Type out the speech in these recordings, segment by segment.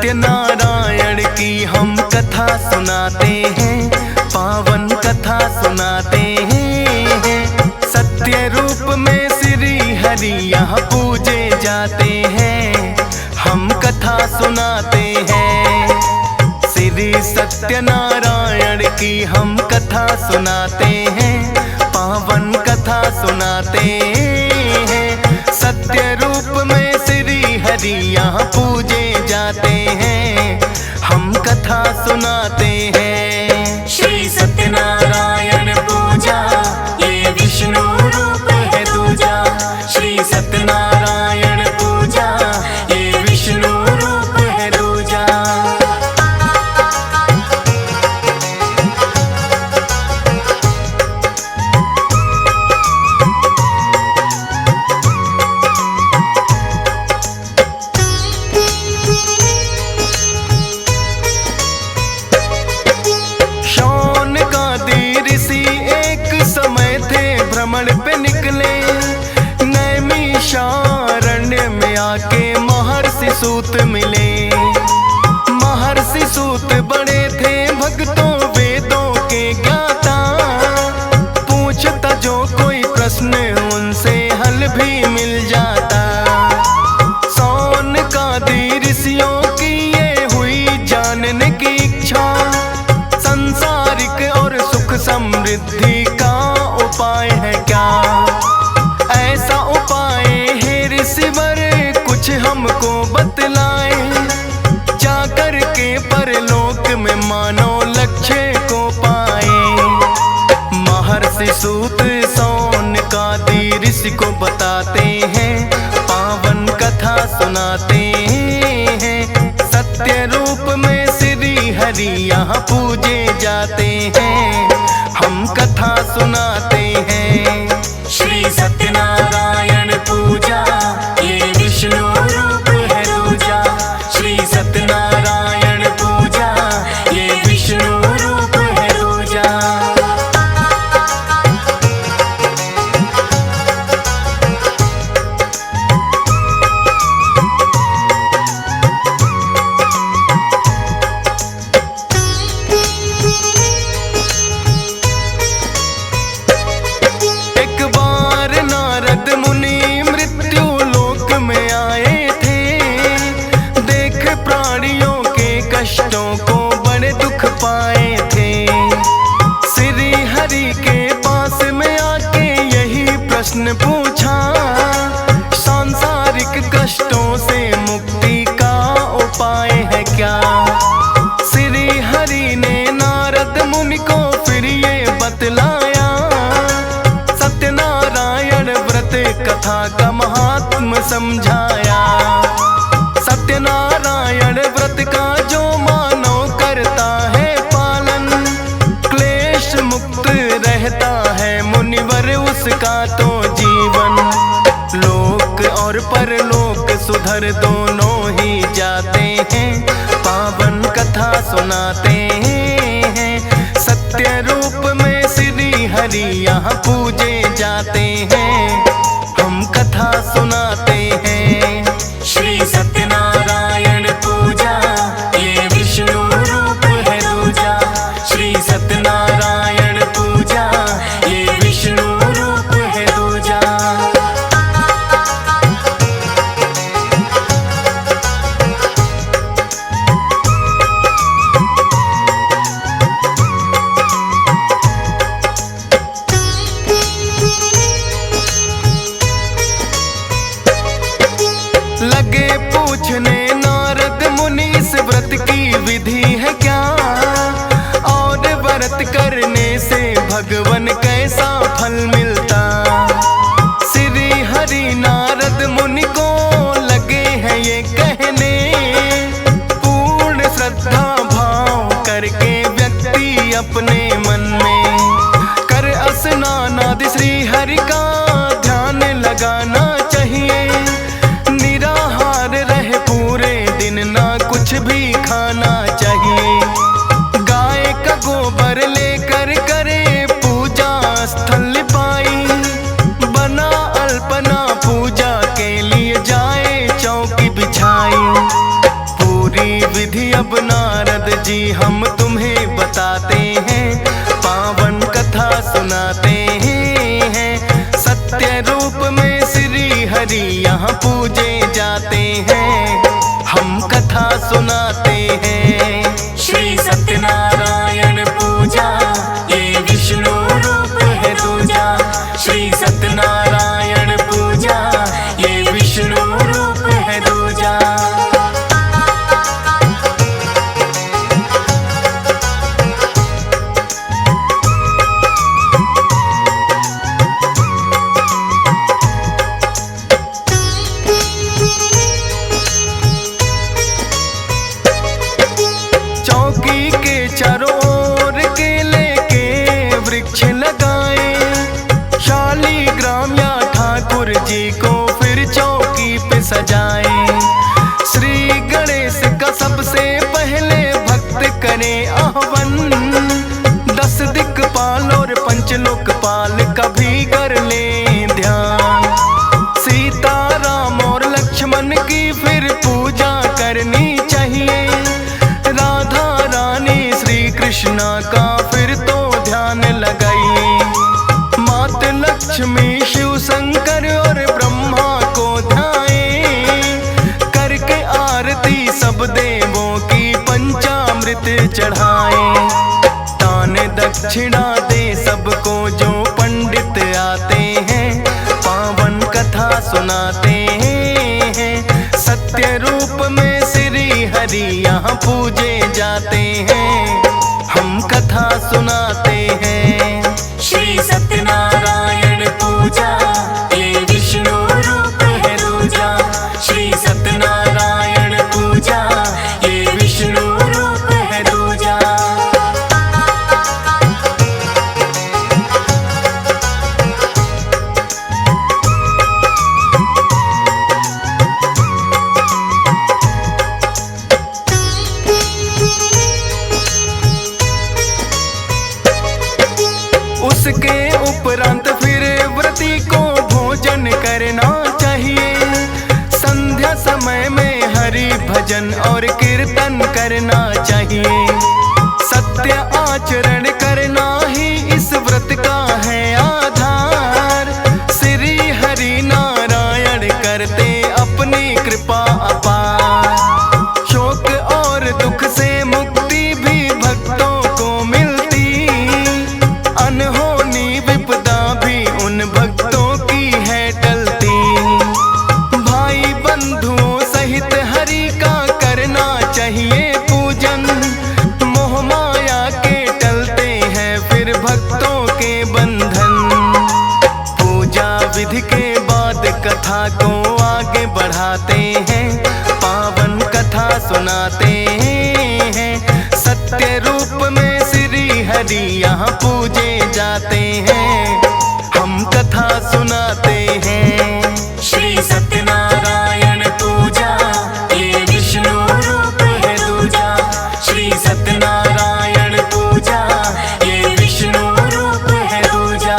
सत्यनारायण की हम कथा सुनाते हैं, पावन कथा सुनाते हैं। सत्य रूप में श्री हरि यहाँ पूजे जाते हैं, हम कथा सुनाते हैं। श्री सत्यनारायण की हम कथा सुनाते हैं, पावन कथा सुनाते हैं। सत्य रूप में श्री हरि यहाँ पूजे जाते हैं, हम कथा सुनाते हैं। श्री सत्यनारायण पूजा ये विष्णु रूप है दूजा। श्री सत्यनारायण पूजा ये विष्णु रूप है दूजा। भ्रमण पे निकले, नैमिषारण्य में आके महर्षि सूत मिले। महर्षि सूत बड़े थे भक्तों वेदों के ज्ञाता, पूछता जो कोई प्रश्न उनसे हल भी मिल जाता। सौनकादि ऋषियों की ये हुई जानने की इच्छा, संसारिक और सुख समृद्धि का उपाय है क्या। ऐसा उपाय है ऋषिवर कुछ हमको बतलाए, जाकर के परलोक में मानव लक्ष्य को पाए। महर्षि सूत सौनकादि ऋषि को बताते हैं, पावन कथा सुनाते हैं। सत्य रूप में श्री हरि यहाँ पूजे जाते हैं, हम कथा सुनाते हैं। श्री सत्यनारायण पूजा ये विष्णु रूप है दूजा। श्री सत्यनारायण पूजा ये विष्णु रूप है दूजा। कष्टों को बड़े दुख पाए थे। श्री हरि के पास में आके यही प्रश्न पूछा, सांसारिक कष्टों से मुक्ति का उपाय है क्या। श्री हरि ने नारद मुनि को फिर ये बतलाया, सत्यनारायण व्रत कथा का महात्म समझाया। सत्यनारायण व्रत का जो मानव करता है पालन, क्लेश मुक्त रहता है मुनिवर उसका तो जीवन। लोक और परलोक सुधर दोनों ही जाते हैं, पावन कथा सुनाते हैं। सत्य रूप में श्री हरि यहाँ पूजे जाते हैं, हम कथा सुनाते हैं। श्री सत्यनारायण पूजा ये विष्णु रूप है दूजा। श्री सत्यनारायण पूजा ये विष्णु रूप है दूजा। लगे पूछने नारद मुनि इस व्रत की विधि है क्या, और व्रत करने से भगवन कैसा फल मिलता। श्री हरि नारद मुनि को लगे हैं ये कहने, पूर्ण श्रद्धा भाव करके व्यक्ति अपने मन में कर स्नान आदि श्री हरि का ध्यान लगाना चाहिए। कुछ भी खाना चाहिए, गाय का गोबर लेकर करे पूजा स्थल पाई। बना अल्पना पूजा के लिए जाए चौकी बिछाई, पूरी जाए। श्री गणेश का सबसे पहले भक्त करे आह्वान, 10 दिक्पाल और पंचलोकपाल का भी कर ले ध्यान। सीता राम और लक्ष्मण की फिर पूजा करनी चाहिए, राधा रानी श्री कृष्णा का फिर तो ध्यान लगाइए। मात लक्ष्मी शिव शंकर और ब्रह्मा को ध्याए, करके आरती सब देवों की पंचामृत चढ़ाए। दान दक्षिणा दे सबको जो पंडित आते हैं, पावन कथा सुनाते हैं। सत्य रूप में श्री हरि यहाँ पूजे जाते हैं, हम कथा सुनाते हैं। श्री सत्यनारायण पूजा ये विष्णु रूप है दूजा। श्री सत्यनारायण पूजा ये विष्णु रूप है दूजा। उसके उपरांत फिर व्रती को भोजन करना चाहिए। संध्या समय में हरि भजन और कीर्तन करना चाहिए। सत्य आचरण करना ही इस व्रत का है आधार। श्री हरि नारायण करते अपनी कृपा अपार। शोक और दुख से मुक्ति भी भक्तों को मिलती, अनहोनी विपदा भी उन भक्तों की है टलती। भाई बंधुओं सहित हरि का करना चाहिए पूजन, मोह माया के टलते हैं फिर भक्तों के बंधन। पूजा विधि के बाद कथा को आगे बढ़ाते हैं, पावन कथा सुनाते हैं। सत्य रूप में श्री हरि यहाँ पूजे जाते हैं, हम कथा सुनाते हैं। श्री सत्यनारायण पूजा ये विष्णु रूप है दूजा। श्री सत्यनारायण पूजा ये विष्णु रूप है दूजा।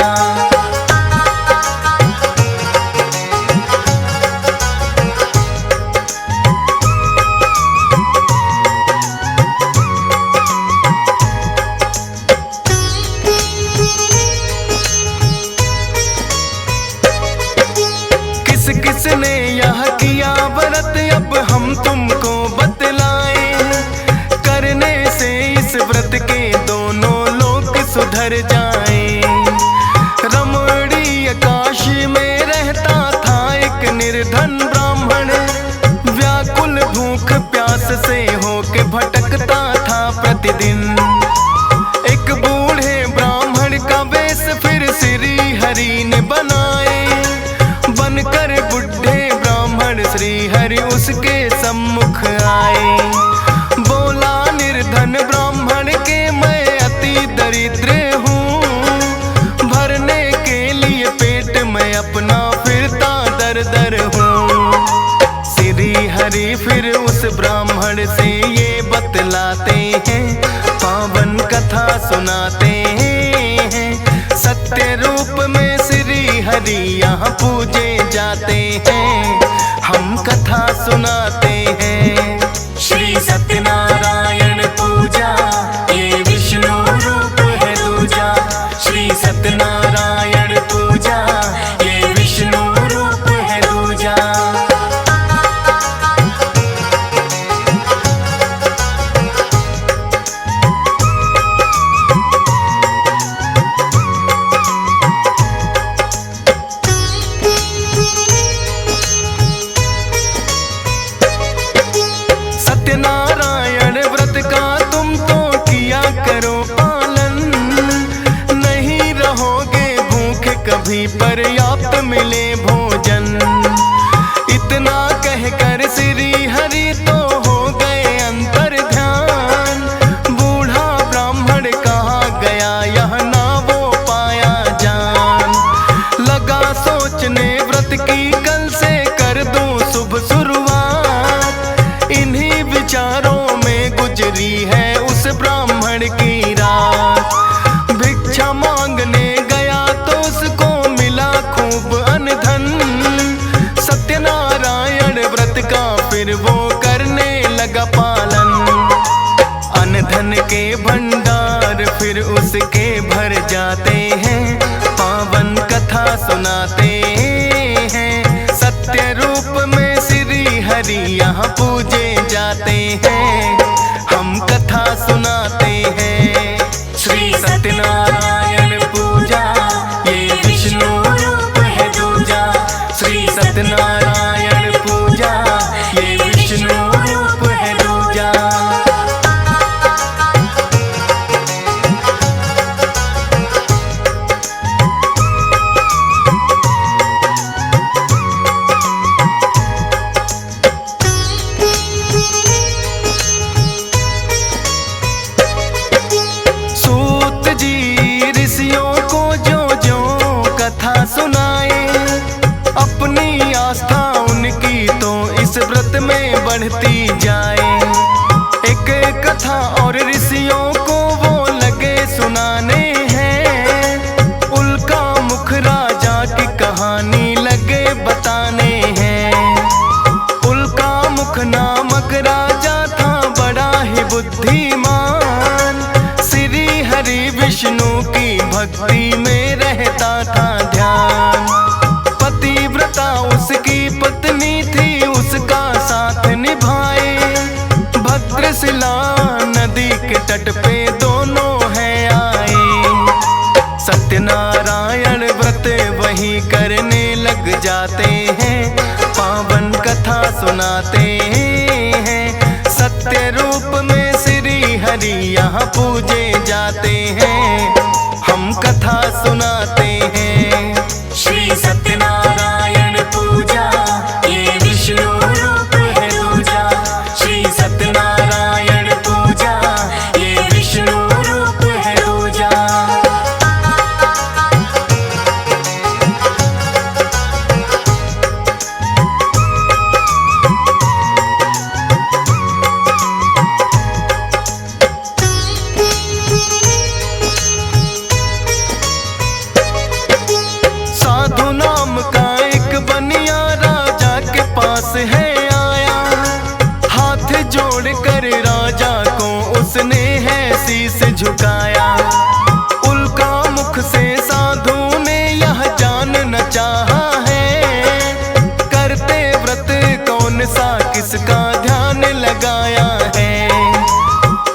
किस किसने यह किया व्रत अब हम तुमको बतलाएं। करने से इस व्रत के दोनों लोक सुधर जाएं। रमणीय काशी में रहता था एक निर्धन ब्राह्मण, व्याकुल भूख प्यास से होके भटकता था प्रतिदिन। एक बूढ़े ब्राह्मण का वेश फिर श्री हरि ने बनाए, बनकर बुढ़े ब्राह्मण श्री हरि उसके सम्मुख आए। बोला निर्धन ब्राह्मण के मैं अति दरिद्र हूँ, भरने के लिए पेट में अपना फिरता दर दर हूँ। श्री हरि फिर उस ब्राह्मण से ये बतलाते हैं, पावन कथा सुनाते हैं। सत्य रूप में श्री हरि यहाँ पूजे जाते हैं, हम कथा सुनाते हैं। श्री सत्यनारायण पूजा ये विष्णु रूप है दूजा। श्री सत्यनारायण पूजा ये विष्णु रूप है दूजा। सत्यनारायण व्रत का तुम तो किया करो पालन, नहीं रहोगे भूखे कभी पर्याप्त मिले भोजन। इतना कहकर श्री हरि तो हो गए अंतर ध्यान। बूढ़ा ब्राह्मण कहाँ गया यह ना वो पाया जान। लगा सोचने व्रत की कल से कर दूं शुभ शुरू, फिर उसके भर जाते हैं, पावन कथा सुनाते हैं। सत्य रूप में श्री हरि यहाँ पूजे जाते हैं, हम कथा सुनाते हैं। श्री सत्यनारायण पूजा ये विष्णु रूप है दूजा। श्री सत्यनारायण पूजा ये विष्णु रूप है दूजा। सूत जी ऋषियों को जो कथा सुनाए, अपनी आस्था उनकी तो इस व्रत में बढ़ती जाए। एक कथा और ऋषियों को वो लगे सुनाने हैं, उल्का मुख राजा की कहानी लगे बताने हैं। उल्का मुख नामक राजा था बड़ा ही बुद्धिमान, श्री हरि विष्णु की भक्ति में रहता था ध्यान। पतिव्रता उसकी पत्नी थी, उसका साथ निभाए। भद्रशिला नदी के तट पे दोनों हैं आए। सत्यनारायण व्रत वही करने लग जाते हैं, पावन कथा सुनाते हैं। सत्य रूप में श्री हरि यहाँ पूजे जाते हैं, हम कथा सुनाते हैं। श्री सत्यनारायण पूजा ये विष्णु रूप है दूजा। श्री सत्यनारायण पूजा ये विष्णु रूप है दूजा। साधु नाम का एक बनिया राजा के पास है आया। हाथ जोड़ कर राजा को उसने है शीस झुकाया। उल्का मुख से साधु ने यह जानना चाहा है, करते व्रत कौन सा किसका ध्यान लगाया है।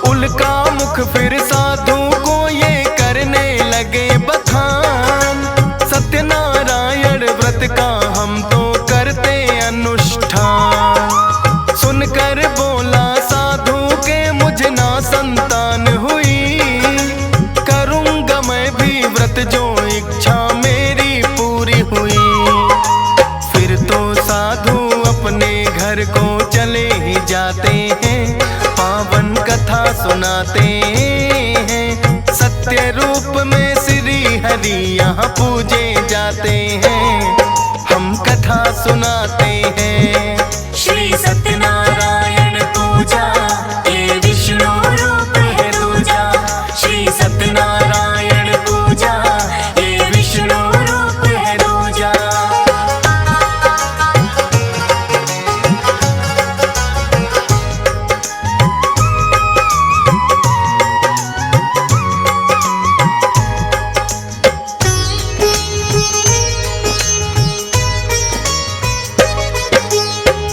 उल्का मुख फिर साधु को ये करने लगे बखान, सत्यनारायण व्रत का हम तो करते अनुष्ठान। सुनकर बोला साधु के मुझे ना संतान हुई, करूँगा मैं भी व्रत जो इच्छा मेरी पूरी हुई। फिर तो साधु अपने घर को चले ही जाते हैं, पावन कथा सुनाते हैं। सत्य रूप में श्री हरि यहाँ पूजे जाते हैं, हम कथा सुनाते हैं। श्री सत्यनारायण पूजा ये विष्णु रूप है दूजा। श्री सत्यनारायण पूजा ये विष्णु रूप है दूजा।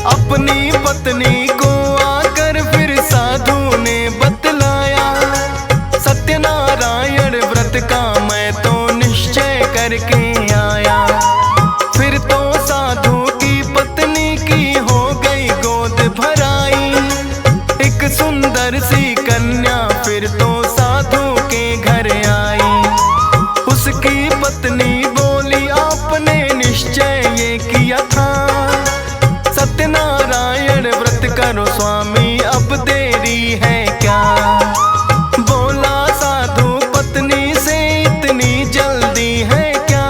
अपनी पत्नी को आकर फिर साधु ने बतलाया, सत्यनारायण व्रत का मैं तो निश्चय करके आया। फिर तो साधु की पत्नी की हो गई गोद भराई, एक सुंदर सी कन्या फिर तो साधु के घर आई। उसकी पत्नी बोली आपने निश्चय ये किया था, सत्यनारायण व्रत करो स्वामी अब देरी है क्या। बोला साधु पत्नी से इतनी जल्दी है क्या,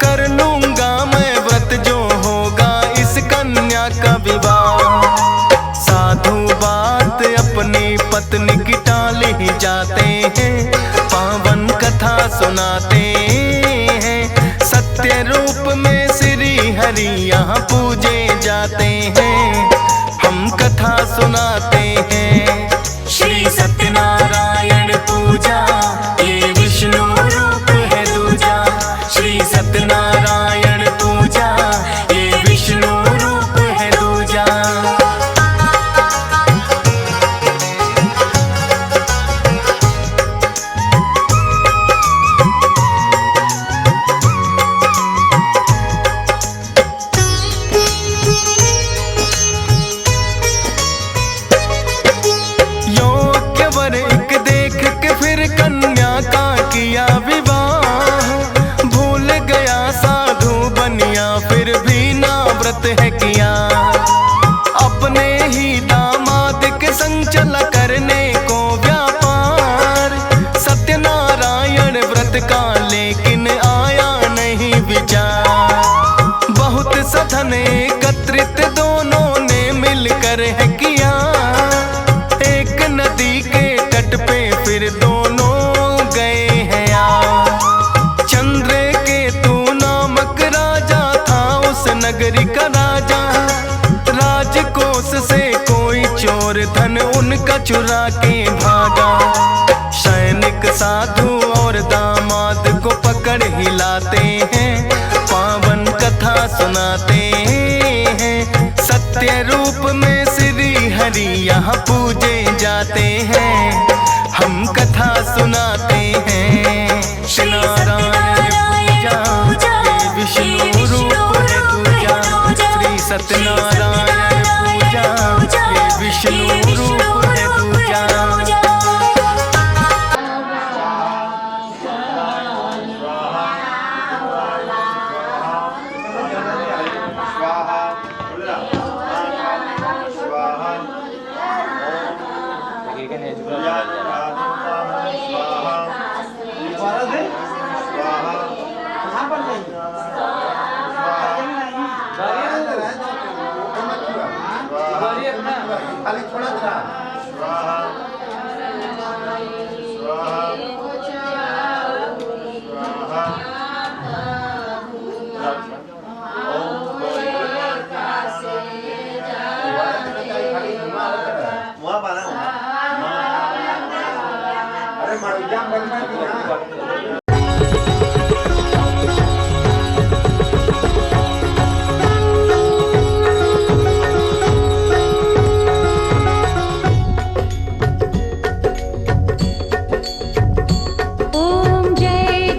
कर लूंगा मैं व्रत जो होगा इस कन्या का विवाह। साधु बात अपनी पत्नी की टाल ही जाते हैं, पावन कथा सुनाते हैं। सत्य रूप में श्री हरि यहाँ पूजे जाते हैं, हम कथा सुनाते हैं। श्री सत्यनारायण पूजा धन उनका चुरा के भागा। सैनिक साधु और दामाद को पकड़ हिलाते हैं, पावन कथा सुनाते हैं। सत्य रूप में श्री हरि यहाँ पूजे जाते हैं, हम कथा सुनाते हैं। श्री नारायण पूजा, ये विष्णु रूप है दूजा। श्री सत्यनारायण पूजा, ये विष्णु रूप है दूजा। खाली थोड़ा सा स्वाहा अरे मारूजा बनना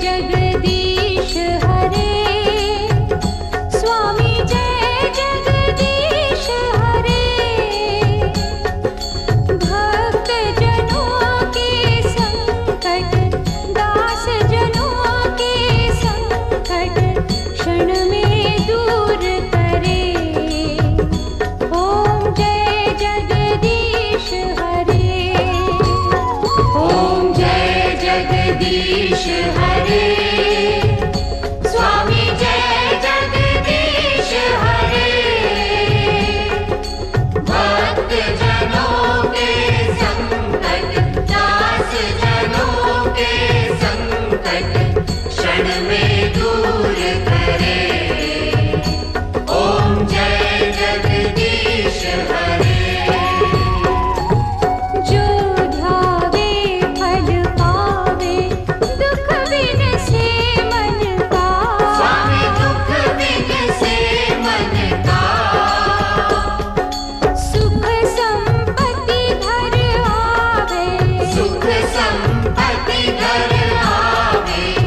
जगदीश हरे, स्वामी जय जगदीश हरे। भक्त जनों के संकट, दास जनों के संकट क्षण में दूर करे। ओम जय जगदीश हरे। संपत्ति घर आवे।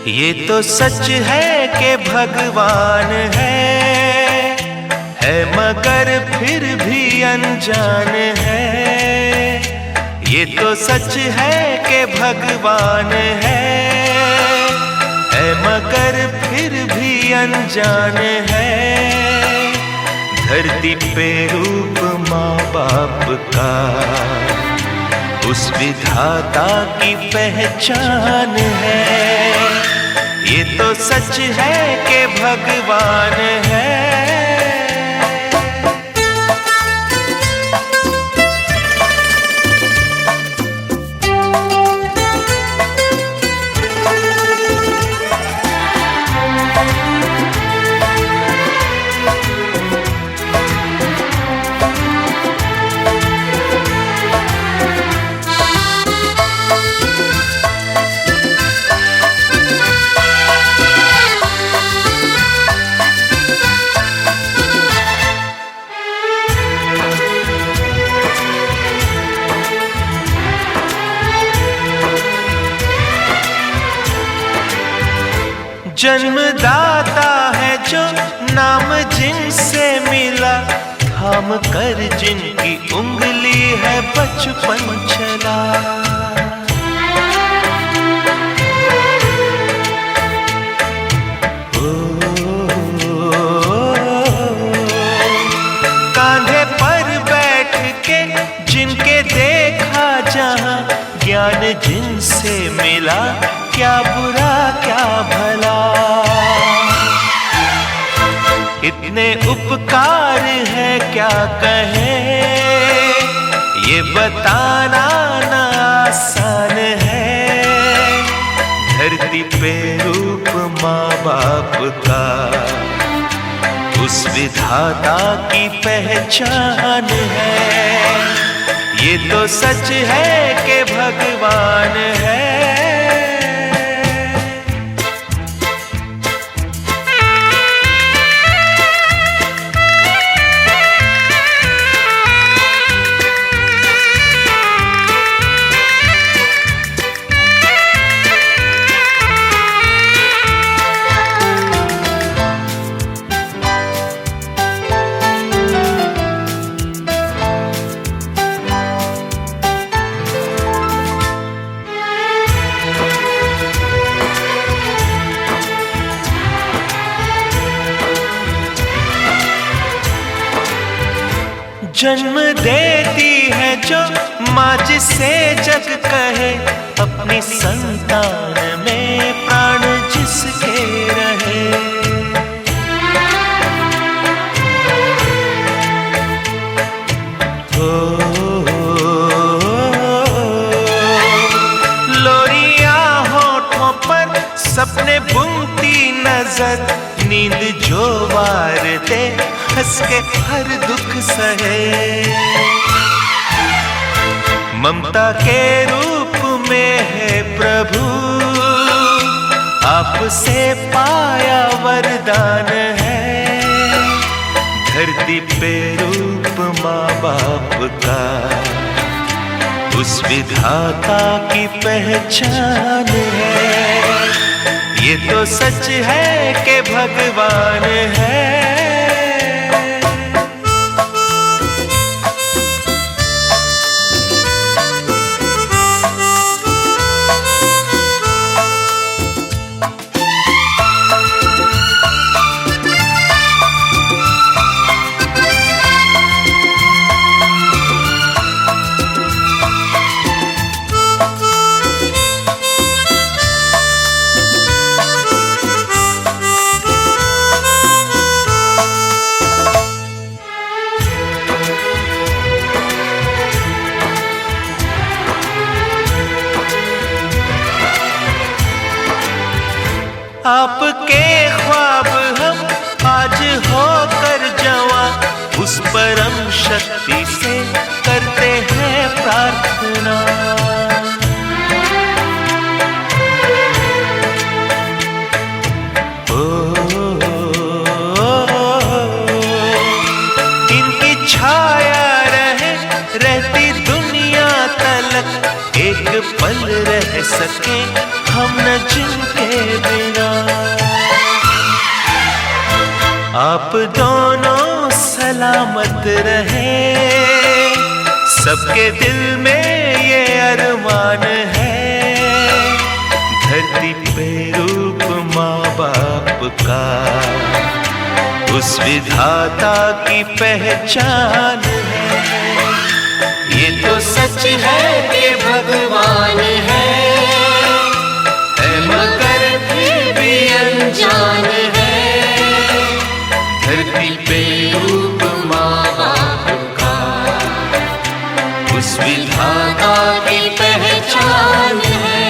ये तो सच है कि भगवान है मगर फिर भी अनजान है। ये तो सच है कि भगवान है मगर फिर भी अनजान है। धरती पे रूप माँ बाप का उस विधाता की पहचान है। ये तो सच है कि भगवान है। जन्मदाता है जो नाम जिनसे मिला, थाम कर जिनकी उंगली है बचपन चला। कांधे पर बैठ के जिनके देखा जहां, ज्ञान जिनसे मिला क्या बुरा क्या भला। इतने उपकार है क्या कहें, ये बताना ना आसान है। धरती पे रूप माँ बाप का उस विधाता की पहचान है। ये तो सच है कि भगवान है। जन्म देती है जो माँ जिसे जग कहे, अपनी संतान में प्राण जिसके रहे। लोरियां होठों पर सपने बुनती नजर, नींद जो वार दे हंस के हर दुख सहे। ममता के रूप में है प्रभु, आपसे पाया वरदान है। धरती पे रूप माँ बाप का उस विधाता की पहचान है। ये तो सच है कि भगवान है। आपके ख्वाब हम आज होकर जवां, उस परम शक्ति से करते हैं प्रार्थना। इनकी छाया रहे रहती दुनिया तलक, एक पल रह सके हम न जिनके बिना। आप दोनों सलामत रहे, सबके दिल में ये अरमान है। धरती पे रूप माँ बाप का उस विधाता की पहचान है। ये तो सच है कि भगवान है मगर फिर भी अनजान है। धरती पे रूप माँ बाप का उस विधाता की पहचान है।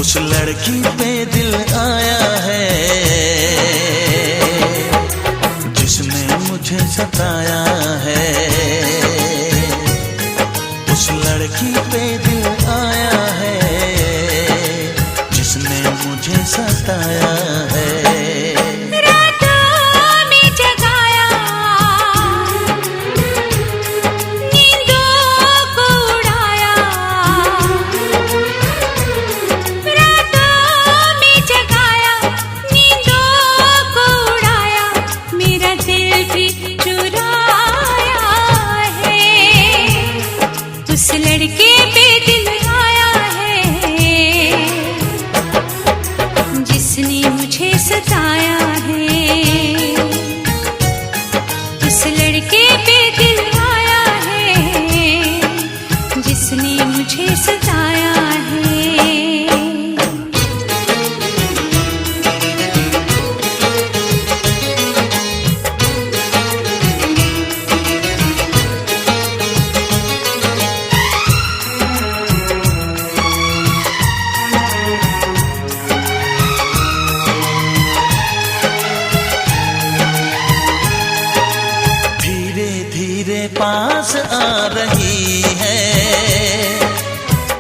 उस लड़की पे दिल आया है जिसने मुझे सताया है। उस लड़की पे दिल आया है जिसने मुझे सताया है। उस लड़के पे दिल आया है जिसने मुझे सताया है। उस लड़के पे दिल आया है जिसने मुझे सताया है। पास आ रही है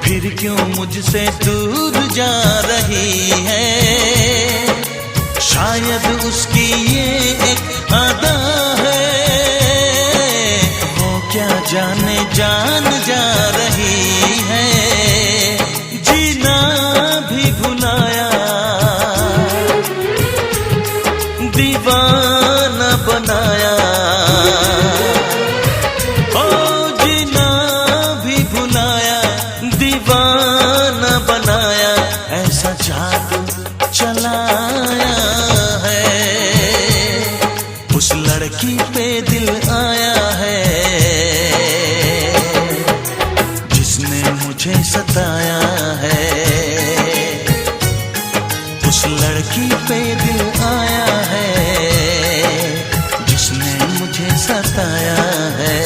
फिर क्यों मुझसे दूर जा रही है। शायद उसकी ये एक अदा है वो क्या जाने जान जा रही है। जीना भी भुलाया दीवाना बनाया। ऐसा जादू चलाया है उस लड़की पे दिल आया है जिसने मुझे सताया है। उस लड़की पे दिल आया है जिसने मुझे सताया है।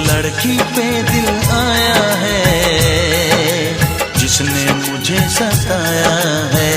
लड़की पे दिल आया है जिसने मुझे सताया है।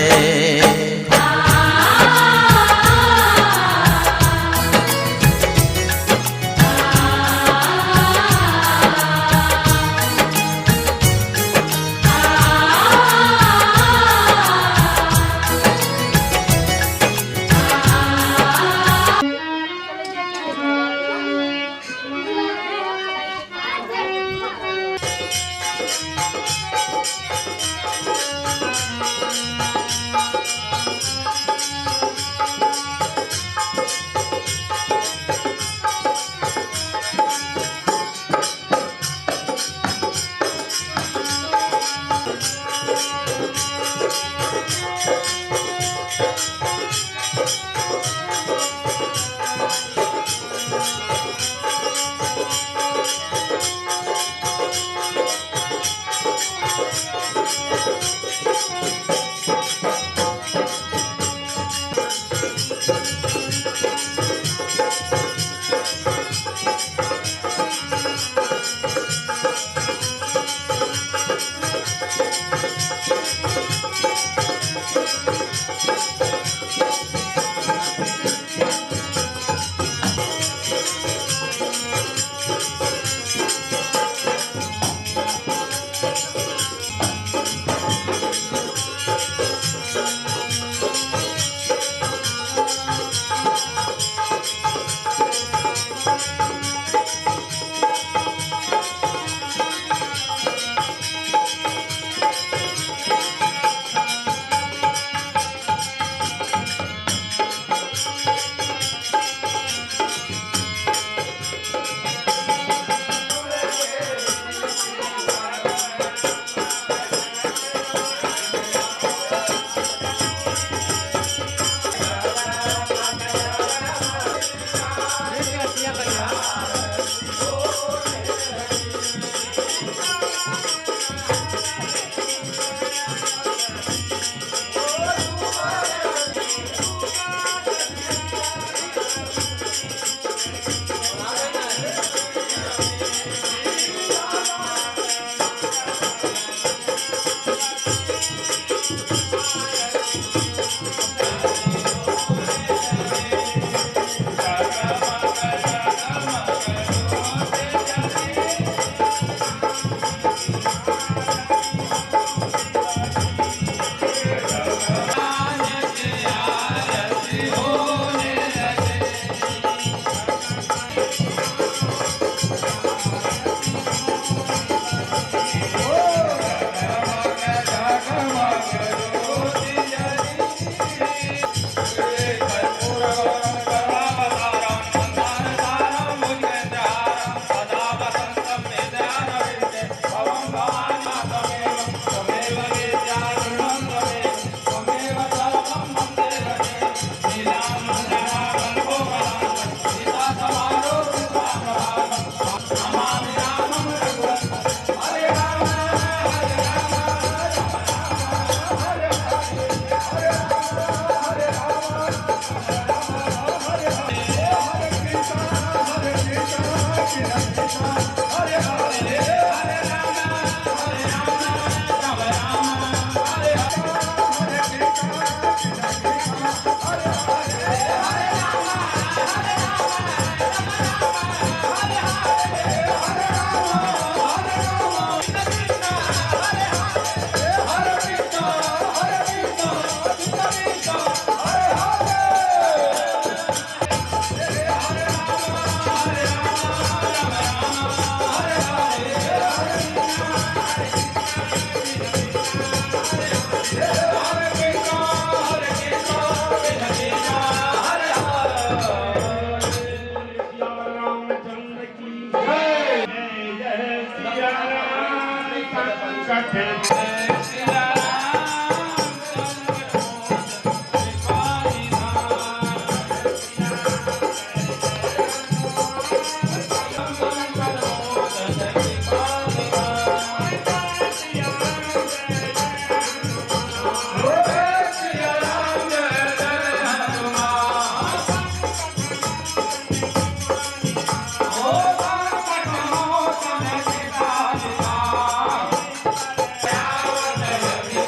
Hare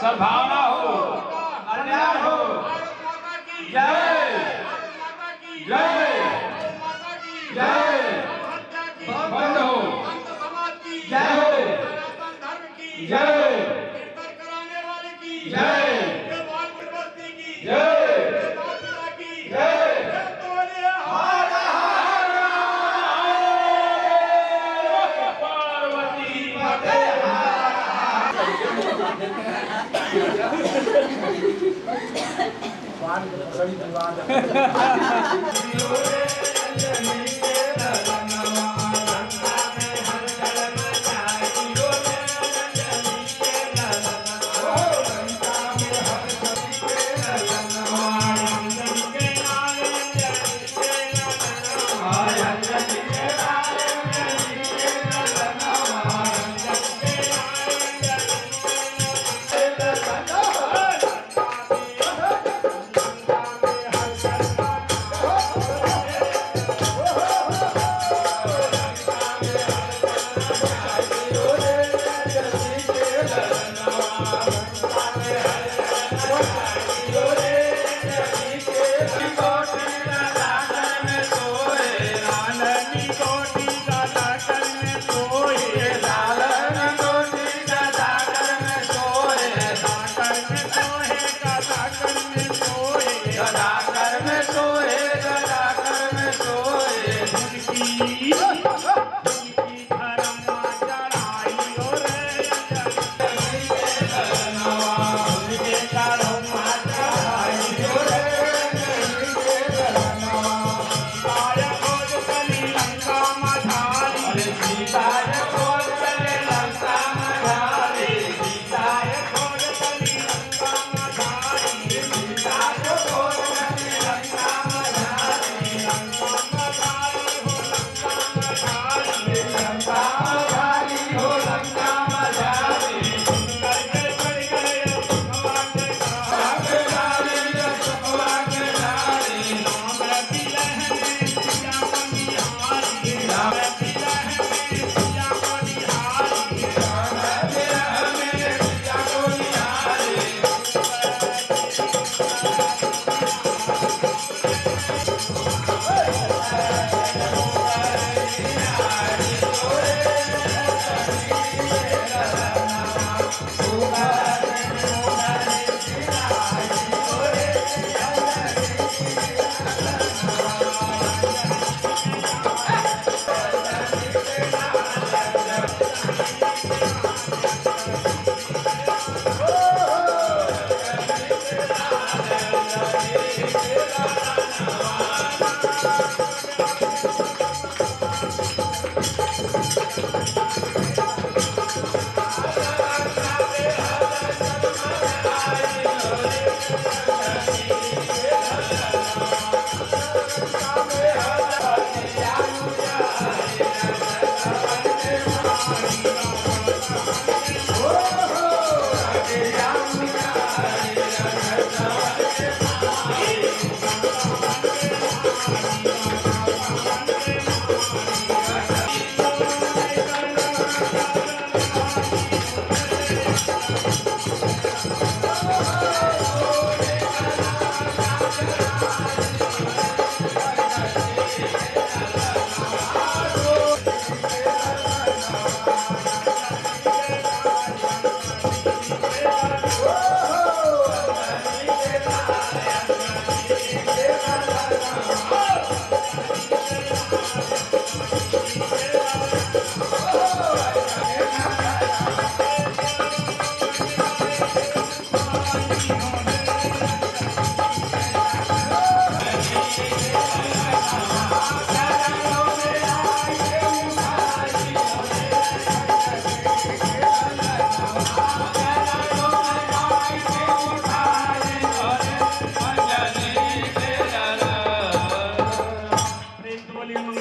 सद्भावना हो, अन्याय हो, जय जय जय बंद हो, जय हो, जय जय जय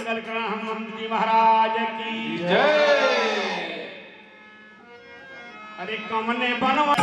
मंगल करण हनुमंत जी महाराज की जय। अरे कमने बनवा